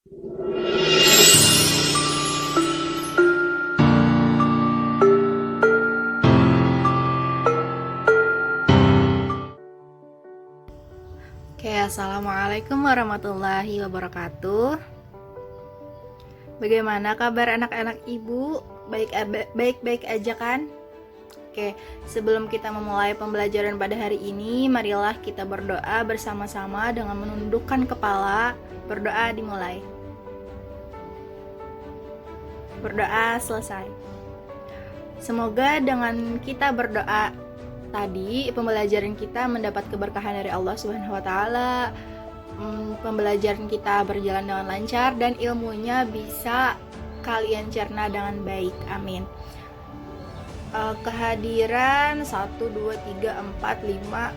Oke, assalamualaikum warahmatullahi wabarakatuh. Bagaimana kabar anak-anak ibu? Baik-baik aja kan? Oke, sebelum kita memulai pembelajaran pada hari ini, marilah kita berdoa bersama-sama dengan menundukkan kepala. Berdoa dimulai. Berdoa selesai. Semoga dengan kita berdoa tadi, pembelajaran kita mendapat keberkahan dari Allah Subhanahu wa taala. Pembelajaran kita berjalan dengan lancar dan ilmunya bisa kalian cerna dengan baik. Amin. Kehadiran 1, 2, 3, 4, 5,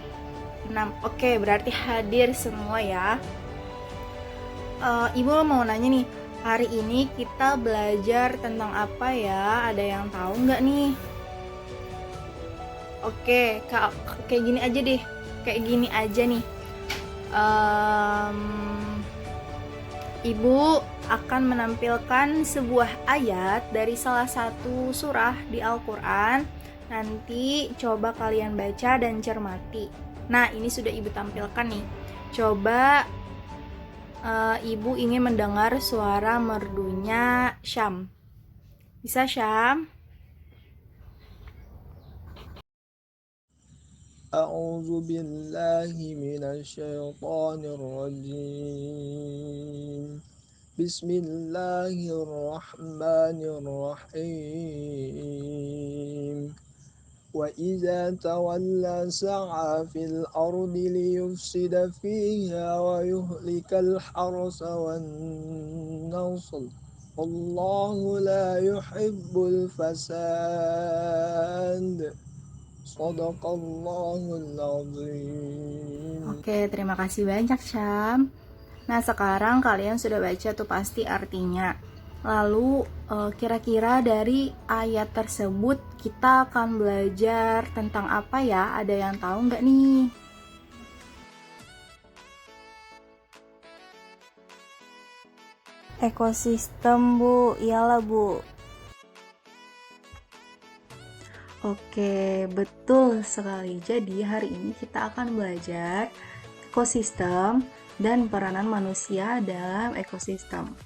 6. Oke, berarti hadir semua ya. Ibu mau nanya nih, hari ini kita belajar tentang apa ya? Ada yang tahu nggak nih? Oke, kayak gini aja deh. Kayak gini aja nih. Ibu akan menampilkan sebuah ayat dari salah satu surah di Al-Quran. Nanti coba kalian baca dan cermati. Nah, ini sudah ibu tampilkan nih. Coba ibu ingin mendengar suara merdunya Syam. Bisa Syam? أعوذ بالله من الشيطان الرجيم بسم الله الرحمن الرحيم وإذا تولى سعى في الأرض ليفسد فيها ويهلك الحرث والنسل والله لا يحب الفساد. Shadaqallahul azim. Oke, terima kasih banyak Syam. Nah, sekarang kalian sudah baca tuh pasti artinya. Lalu kira-kira dari ayat tersebut kita akan belajar tentang apa ya? Ada yang tahu nggak nih? Ekosistem Bu, iyalah Bu. Oke, betul sekali. Jadi hari ini kita akan belajar ekosistem dan peranan manusia dalam ekosistem.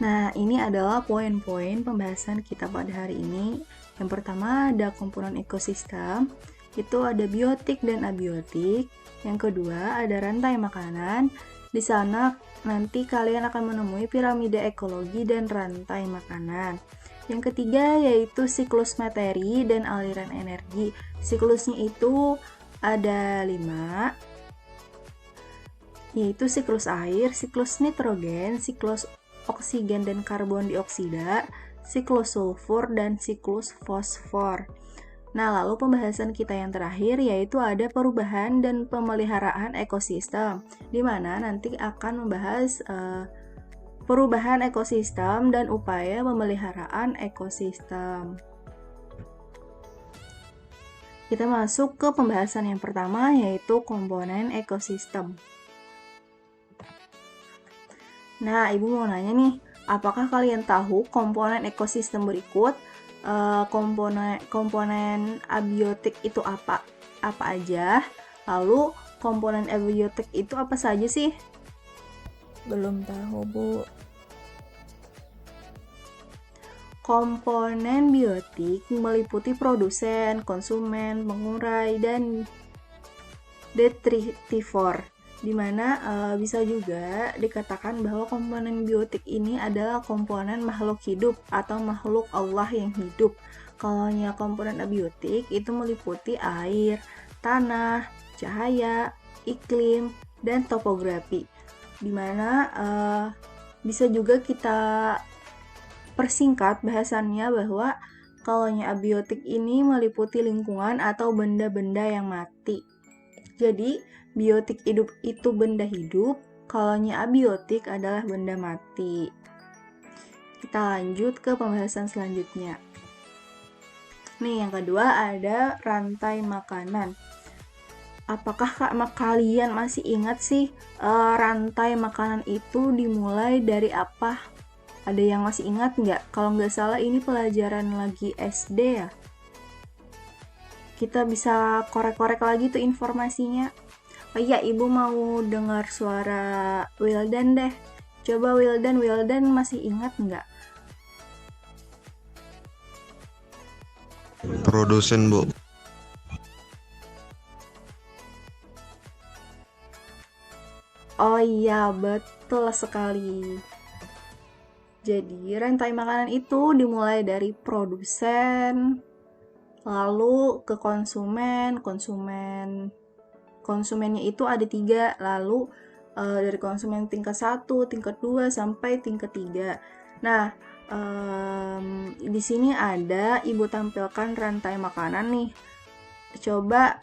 Nah, ini adalah poin-poin pembahasan kita pada hari ini. Yang pertama ada komponen ekosistem, itu ada biotik dan abiotik. Yang kedua ada rantai makanan. Di sana nanti kalian akan menemui piramida ekologi dan rantai makanan. Yang ketiga yaitu siklus materi dan aliran energi. Siklusnya itu ada 5, yaitu siklus air, siklus nitrogen, siklus oksigen dan karbon dioksida, siklus sulfur, dan siklus fosfor. Nah, lalu pembahasan kita yang terakhir yaitu ada perubahan dan pemeliharaan ekosistem, di mana nanti akan membahas perubahan ekosistem dan upaya pemeliharaan ekosistem. Kita masuk ke pembahasan yang pertama yaitu komponen ekosistem. Nah, Ibu mau nanya nih, apakah kalian tahu komponen ekosistem berikut? Komponen abiotik itu apa aja? Lalu komponen abiotik itu apa saja sih? Belum tahu, Bu. Komponen biotik meliputi produsen, konsumen, pengurai, dan detritivor, di mana bisa juga dikatakan bahwa komponen biotik ini adalah komponen makhluk hidup atau makhluk Allah yang hidup. Kalau komponen abiotik itu meliputi air, tanah, cahaya, iklim, dan topografi, di mana bisa juga kita persingkat bahasannya bahwa kalau abiotik ini meliputi lingkungan atau benda-benda yang mati. Jadi, biotik hidup itu benda hidup, kalau abiotik adalah benda mati. Kita lanjut ke pembahasan selanjutnya. Nih, yang kedua ada rantai makanan. apakah kalian masih ingat sih rantai makanan itu dimulai dari apa? Ada yang masih ingat nggak? Kalau nggak salah ini pelajaran lagi SD ya. Kita bisa korek-korek lagi tuh informasinya. Oh iya, Ibu mau dengar suara Wildan deh. Coba Wildan masih ingat nggak? Produsen, Bu. Oh iya, betul sekali. Jadi, rantai makanan itu dimulai dari produsen, lalu ke konsumennya itu ada 3, lalu dari konsumen tingkat 1, tingkat 2, sampai tingkat 3. Nah, di sini ada Ibu tampilkan rantai makanan nih. Coba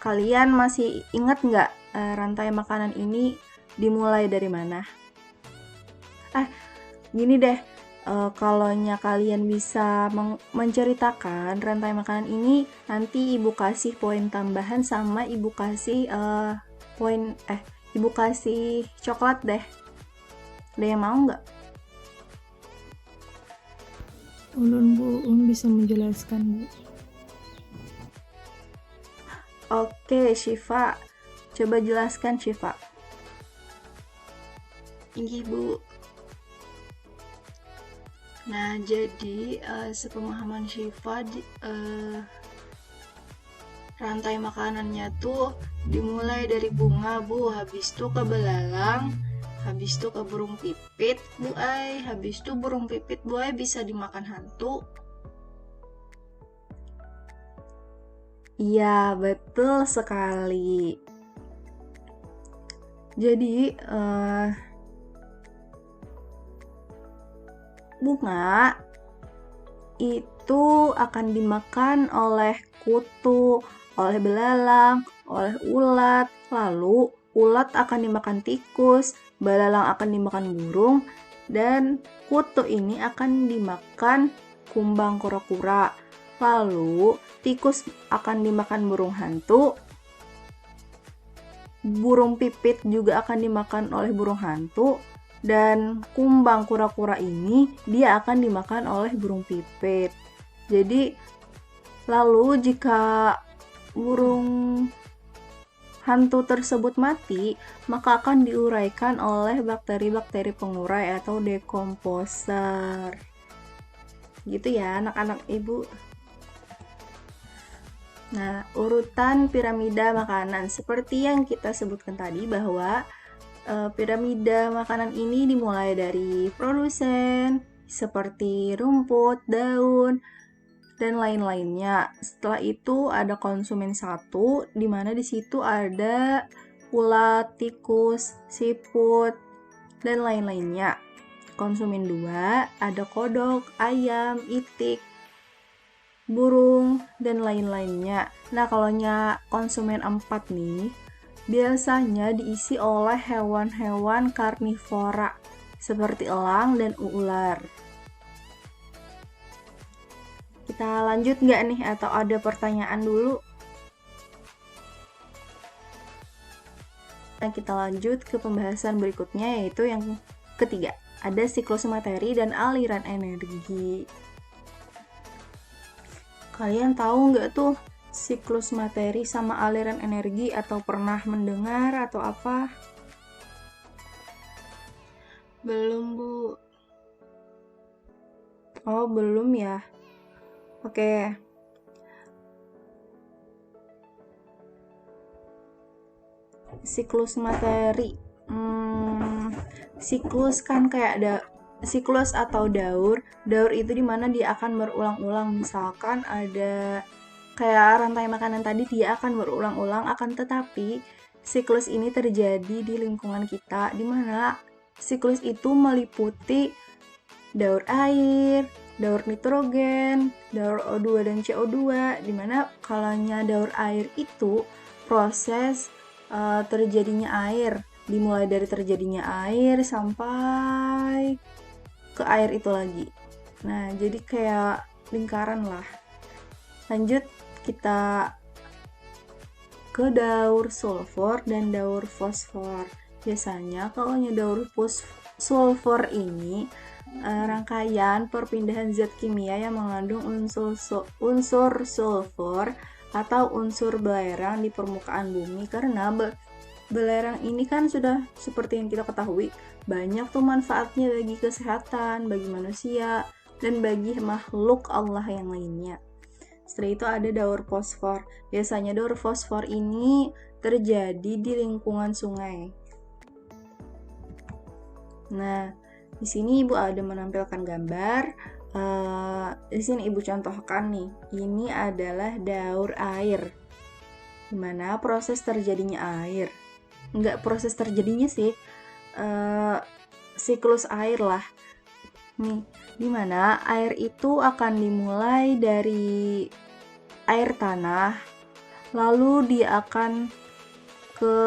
kalian masih ingat nggak rantai makanan ini dimulai dari mana? Gini deh, kalau kalian bisa menceritakan rantai makanan ini, nanti Ibu kasih poin tambahan sama Ibu kasih Ibu kasih coklat deh. Ada yang mau nggak? Ulun Bu, bisa menjelaskan Bu. Oke, Syifa. Coba jelaskan, Syifa. Ini Bu. Nah, jadi sepemahaman Syifa rantai makanannya tuh dimulai dari bunga Bu, habis itu ke belalang, habis itu ke burung pipit Bu Ai, habis itu burung pipit Bu Ai bisa dimakan hantu. Iya, betul sekali. Jadi, bunga itu akan dimakan oleh kutu, oleh belalang, oleh ulat, lalu ulat akan dimakan tikus, belalang akan dimakan burung, dan kutu ini akan dimakan kumbang kura-kura. Lalu tikus akan dimakan burung hantu, burung pipit juga akan dimakan oleh burung hantu, dan kumbang kura-kura ini dia akan dimakan oleh burung pipit. Jadi lalu jika burung hantu tersebut mati, maka akan diuraikan oleh bakteri-bakteri pengurai atau dekomposer. Gitu ya anak-anak Ibu. Nah, urutan piramida makanan seperti yang kita sebutkan tadi bahwa piramida makanan ini dimulai dari produsen seperti rumput, daun, dan lain-lainnya. Setelah itu ada konsumen 1, di mana di situ ada ulat, tikus, siput, dan lain-lainnya. Konsumen 2 ada kodok, ayam, itik, burung, dan lain-lainnya. Nah, kalau konsumen 4 nih, biasanya diisi oleh hewan-hewan karnivora seperti elang dan ular. Kita lanjut nggak nih atau ada pertanyaan dulu? Nah, kita lanjut ke pembahasan berikutnya yaitu yang ketiga. Ada siklus materi dan aliran energi. Kalian tahu nggak tuh siklus materi sama aliran energi atau pernah mendengar atau apa? Belum Bu. Oh, belum ya. Oke. Siklus materi. Siklus kan kayak ada siklus atau daur. Daur itu dimana dia akan berulang-ulang. Misalkan ada kayak rantai makanan tadi, dia akan berulang-ulang, akan tetapi siklus ini terjadi di lingkungan kita, di mana siklus itu meliputi daur air, daur nitrogen, daur O2 dan CO2, di mana kalanya daur air itu proses terjadinya air, dimulai dari terjadinya air sampai ke air itu lagi. Nah, jadi kayak lingkaran lah. Lanjut, kita ke daur sulfur dan daur fosfor. Biasanya kalau daur sulfur ini rangkaian perpindahan zat kimia yang mengandung unsur sulfur atau unsur belerang di permukaan bumi, karena belerang ini kan sudah seperti yang kita ketahui banyak tuh manfaatnya bagi kesehatan, bagi manusia, dan bagi makhluk Allah yang lainnya. Setelah itu ada daur fosfor. Biasanya daur fosfor ini terjadi di lingkungan sungai. Nah, di sini Ibu ada menampilkan gambar. Di sini Ibu contohkan nih, ini adalah daur air. Gimana proses terjadinya air? Enggak proses terjadinya sih, siklus air lah. Nih, dimana air itu akan dimulai dari air tanah, lalu dia akan ke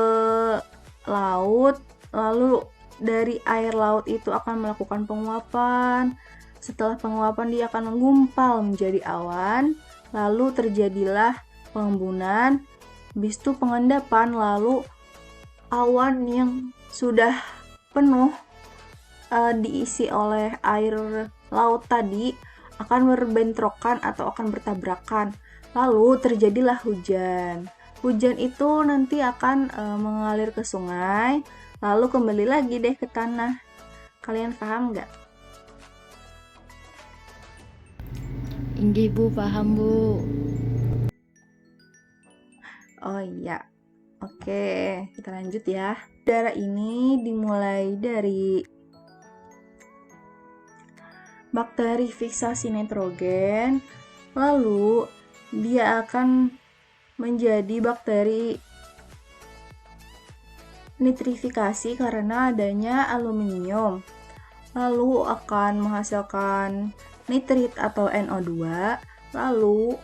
laut, lalu dari air laut itu akan melakukan penguapan. Setelah penguapan dia akan menggumpal menjadi awan, lalu terjadilah pengembunan, habis itu pengendapan, lalu awan yang sudah penuh diisi oleh air laut tadi akan berbentrokan atau akan bertabrakan, lalu terjadilah hujan. Hujan itu nanti akan mengalir ke sungai, lalu kembali lagi deh ke tanah. Kalian paham nggak? Inggih Bu, paham Bu. Oh iya, oke, kita lanjut ya. Udara ini dimulai dari bakteri fiksasi nitrogen, lalu dia akan menjadi bakteri nitrifikasi karena adanya aluminium, lalu akan menghasilkan nitrit atau NO2, lalu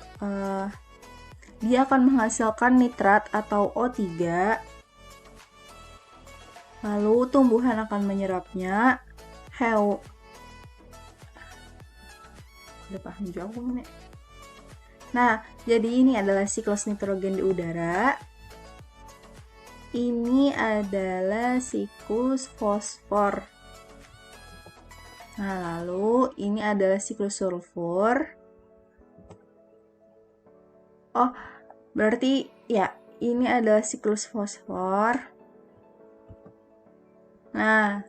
dia akan menghasilkan nitrat atau O3, lalu tumbuhan akan menyerapnya. Udah paham juga aku nih. Nah, jadi ini adalah siklus nitrogen di udara. Ini adalah siklus fosfor. Nah, lalu ini adalah siklus sulfur. Oh, berarti ya, ini adalah siklus fosfor. Nah,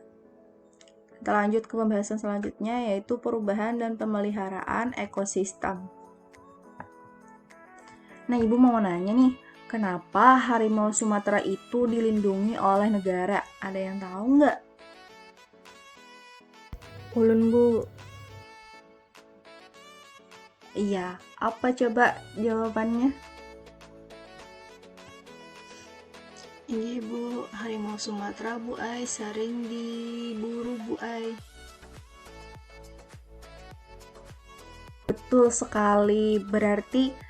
kita lanjut ke pembahasan selanjutnya, yaitu perubahan dan pemeliharaan ekosistem. Nah, Ibu mau nanya nih, kenapa harimau Sumatera itu dilindungi oleh negara? Ada yang tahu nggak? Ulun Bu. Iya, apa coba jawabannya? Ini Bu, harimau Sumatera Bu Ai sering diburu Bu Ai. Betul sekali, berarti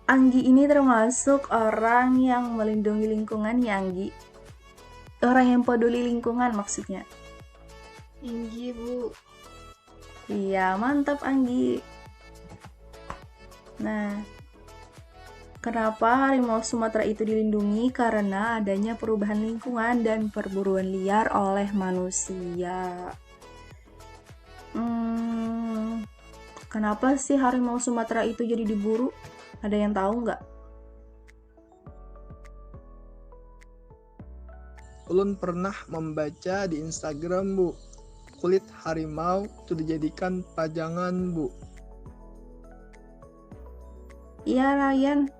Anggi ini termasuk orang yang melindungi lingkungan ya Anggi? Orang yang peduli lingkungan maksudnya? Ini Bu. Iya, mantap Anggi. Nah, kenapa harimau Sumatera itu dilindungi? Karena adanya perubahan lingkungan dan perburuan liar oleh manusia. Kenapa sih harimau Sumatera itu jadi diburu? Ada yang tahu nggak? Ulun pernah membaca di Instagram, Bu. Kulit harimau itu dijadikan pajangan, Bu. Iya, Ryan.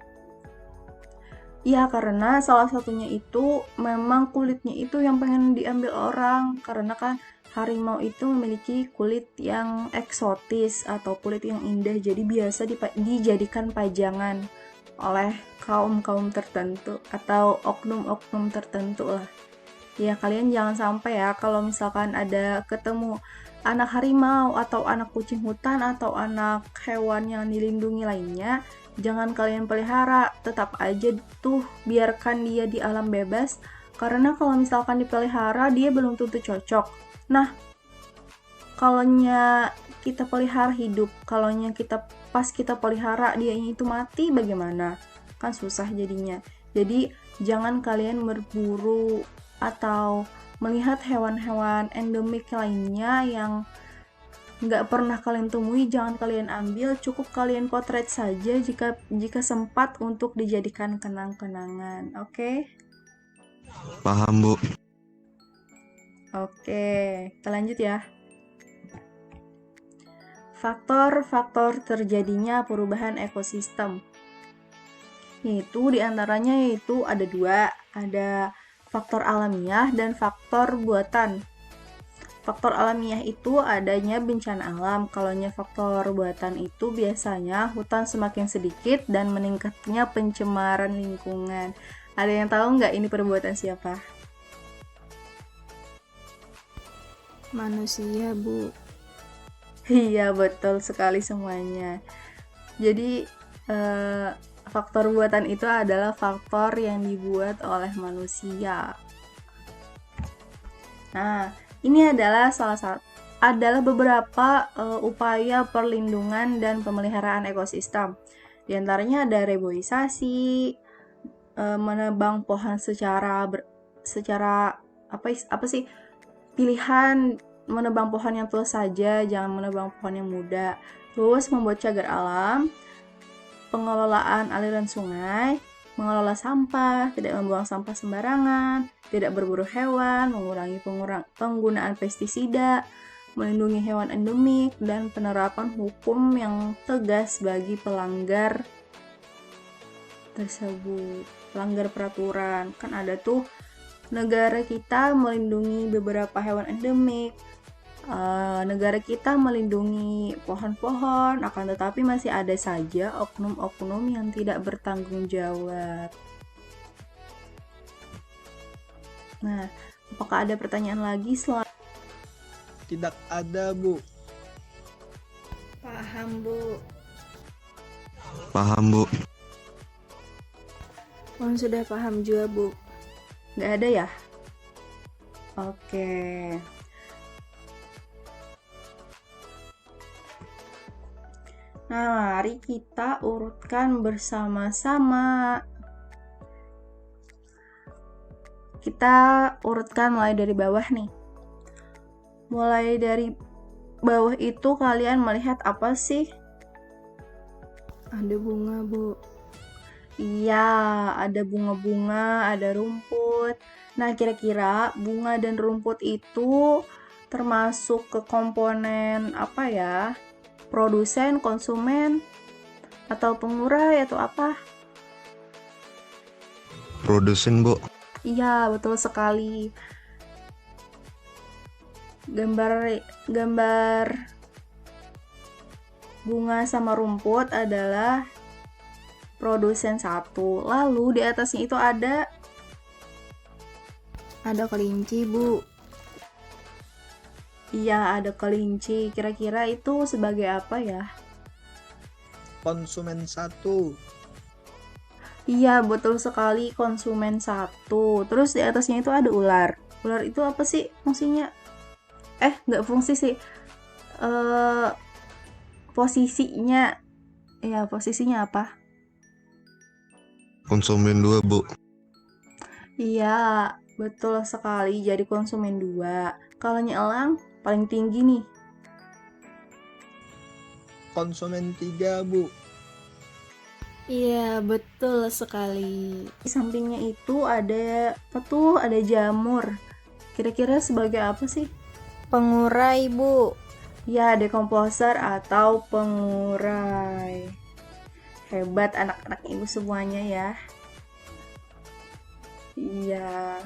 Ya, karena salah satunya itu memang kulitnya itu yang pengen diambil orang. Karena kan harimau itu memiliki kulit yang eksotis atau kulit yang indah. Jadi biasa dijadikan pajangan oleh kaum-kaum tertentu atau oknum-oknum tertentu lah. Ya, kalian jangan sampai ya kalau misalkan ada ketemu anak harimau atau anak kucing hutan atau anak hewan yang dilindungi lainnya, jangan kalian pelihara, tetap aja tuh biarkan dia di alam bebas, karena kalau misalkan dipelihara dia belum tentu cocok. Nah, kalaunya kita pelihara hidup, kalaunya pas kita pelihara dia itu mati bagaimana? kan susah jadinya. Jadi jangan kalian berburu atau melihat hewan-hewan endemik lainnya yang nggak pernah kalian temui, jangan kalian ambil, cukup kalian potret saja jika sempat untuk dijadikan kenang-kenangan. Oke? Paham, Bu. Oke, kita lanjut ya. Faktor-faktor terjadinya perubahan ekosistem. Diantaranya ada 2, ada faktor alamiah dan faktor buatan. Faktor alamiah itu adanya bencana alam, kalaunya faktor buatan itu biasanya hutan semakin sedikit dan meningkatnya pencemaran lingkungan. Ada yang tahu nggak ini perbuatan siapa? Manusia, Bu. Iya, betul sekali semuanya. Jadi faktor buatan itu adalah faktor yang dibuat oleh manusia. Nah, ini adalah beberapa upaya perlindungan dan pemeliharaan ekosistem. Di antaranya ada reboisasi, menebang pohon secara pilihan menebang pohon yang tua saja, jangan menebang pohon yang muda. Terus membuat cagar alam, pengelolaan aliran sungai, mengelola sampah, tidak membuang sampah sembarangan, tidak berburu hewan, mengurangi penggunaan pestisida, melindungi hewan endemik, dan penerapan hukum yang tegas bagi pelanggar tersebut. Pelanggar peraturan, kan ada tuh negara kita melindungi beberapa hewan endemik, negara kita melindungi pohon-pohon, akan tetapi masih ada saja oknum-oknum yang tidak bertanggung jawab. Nah, apakah ada pertanyaan lagi Tidak ada, Bu. Paham, Bu. Paham, Bu. Sudah paham juga, Bu. Nggak ada ya? Oke. Nah, mari kita urutkan bersama-sama. Kita urutkan mulai dari bawah nih. Mulai dari bawah itu kalian melihat apa sih? Ada bunga, Bu. Iya, ada bunga-bunga, ada rumput. Nah, kira-kira bunga dan rumput itu termasuk ke komponen apa ya? Produsen, konsumen, atau pengurai, atau apa? Produsen, Bu. Iya, betul sekali. Gambar bunga sama rumput adalah produsen 1. Lalu di atasnya itu ada kelinci, Bu. Iya, ada kelinci. Kira-kira itu sebagai apa ya? Konsumen 1. Iya, betul sekali, konsumen 1. Terus di atasnya itu ada ular. Ular itu apa sih fungsinya? Nggak fungsi sih. Posisinya. Ya, posisinya apa? Konsumen 2, Bu. Iya, betul sekali. Jadi konsumen 2. Kalau elang paling tinggi nih. Konsumen 3, Bu. Iya, betul sekali. Di sampingnya itu ada apa tuh? Ada jamur. Kira-kira sebagai apa sih? Pengurai, Bu. Ya, dekomposer atau pengurai. Hebat anak-anak ibu semuanya ya. Iya.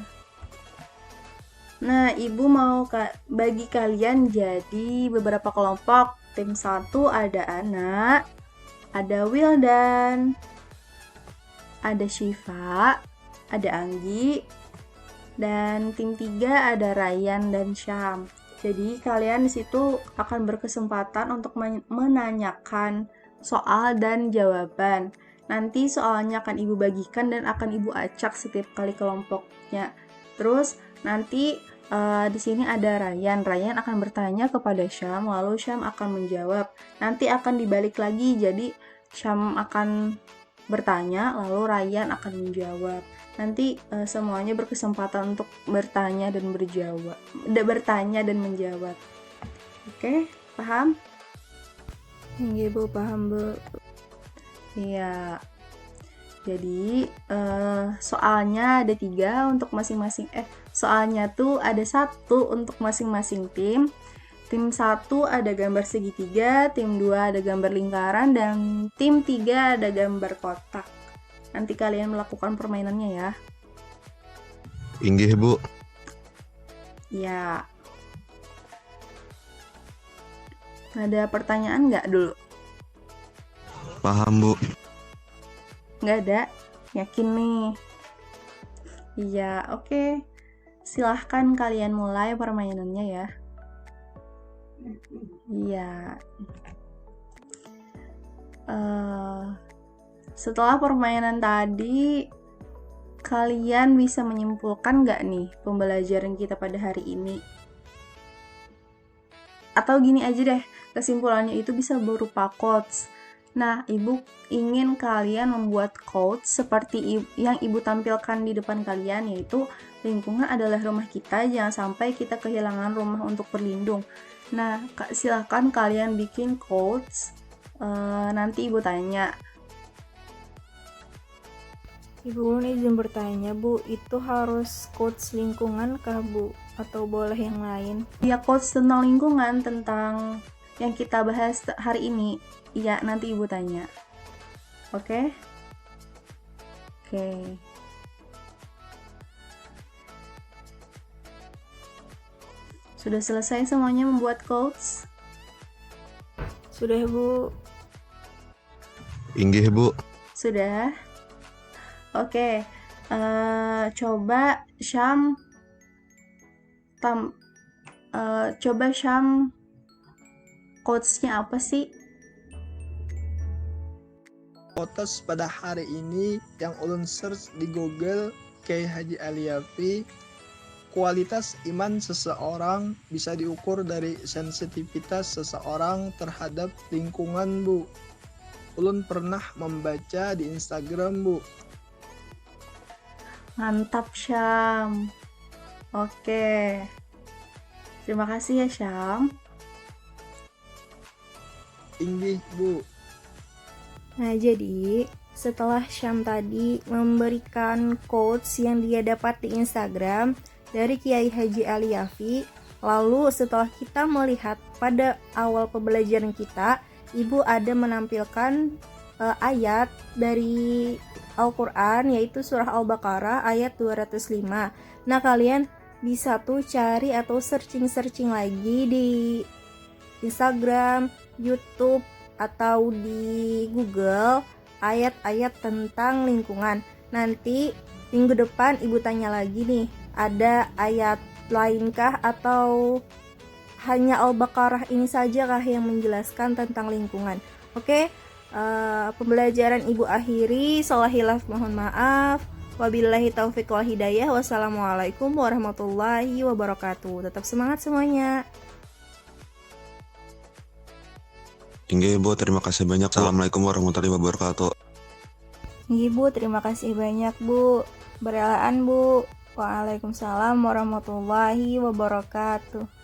Nah, ibu mau bagi kalian jadi beberapa kelompok. Tim 1 ada Ana, ada Wildan, ada Syifa, ada Anggi, dan tim 3 ada Ryan dan Syam. Jadi kalian di situ akan berkesempatan untuk menanyakan soal dan jawaban. Nanti soalnya akan ibu bagikan dan akan ibu acak setiap kali kelompoknya. Terus nanti di sini ada Ryan. Ryan akan bertanya kepada Syam, lalu Syam akan menjawab. Nanti akan dibalik lagi, jadi Syam akan bertanya, lalu Ryan akan menjawab. Nanti semuanya berkesempatan untuk bertanya dan menjawab. Oke, paham? Iya Bu, paham Bu. Iya. Jadi soalnya ada 3 untuk masing-masing. Soalnya tuh ada 1 untuk masing-masing tim. Tim 1 ada gambar segitiga, tim 2 ada gambar lingkaran, dan tim 3 ada gambar kotak. Nanti kalian melakukan permainannya ya. Inggih Bu. Ya. Ada pertanyaan nggak dulu? Paham Bu. Nggak ada? Yakin nih? Iya, oke. Silahkan kalian mulai permainannya ya. Iya. Setelah permainan tadi, kalian bisa menyimpulkan nggak nih pembelajaran kita pada hari ini? Atau gini aja deh, kesimpulannya itu bisa berupa quotes. Nah, Ibu ingin kalian membuat quotes seperti yang Ibu tampilkan di depan kalian, yaitu lingkungan adalah rumah kita, jangan sampai kita kehilangan rumah untuk berlindung. Nah, silahkan kalian bikin quotes, nanti Ibu tanya. Ibu Ulun izin bertanya Bu, itu harus quotes lingkungan kah Bu? Atau boleh yang lain? Ya, quotes tentang lingkungan, tentang yang kita bahas hari ini. Iya, nanti Ibu tanya. Oke? Oke. Sudah selesai semuanya membuat quotes? Sudah Bu. Inggih Bu. Sudah? Oke. Coba Syam quotes-nya apa sih? Quotes pada hari ini yang ulun search di Google, Kiai Haji Alyafi, kualitas iman seseorang bisa diukur dari sensitivitas seseorang terhadap lingkungan Bu. Ulun pernah membaca di Instagram Bu. Mantap Syam. Oke. Terima kasih ya Syam. Inggih Bu. Nah, jadi setelah Syam tadi memberikan quotes yang dia dapat di Instagram dari Kiai Haji Alyafi, lalu setelah kita melihat pada awal pembelajaran kita, Ibu ada menampilkan ayat dari Al-Quran, yaitu surah Al-Baqarah ayat 205. Nah, kalian bisa tuh cari atau searching lagi di Instagram, YouTube, atau di Google ayat-ayat tentang lingkungan. Nanti minggu depan Ibu tanya lagi nih, ada ayat lainkah atau hanya Al-Baqarah ini saja kah yang menjelaskan tentang lingkungan? Oke, pembelajaran Ibu akhiri. Salah hilaf mohon maaf. Wabillahi taufiq wal hidayah. Wassalamualaikum warahmatullahi wabarakatuh. Tetap semangat semuanya. Inggih Bu, terima kasih banyak. Assalamualaikum warahmatullahi wabarakatuh. Ibu, terima kasih banyak Bu. Berelaan Bu. Waalaikumsalam warahmatullahi wabarakatuh.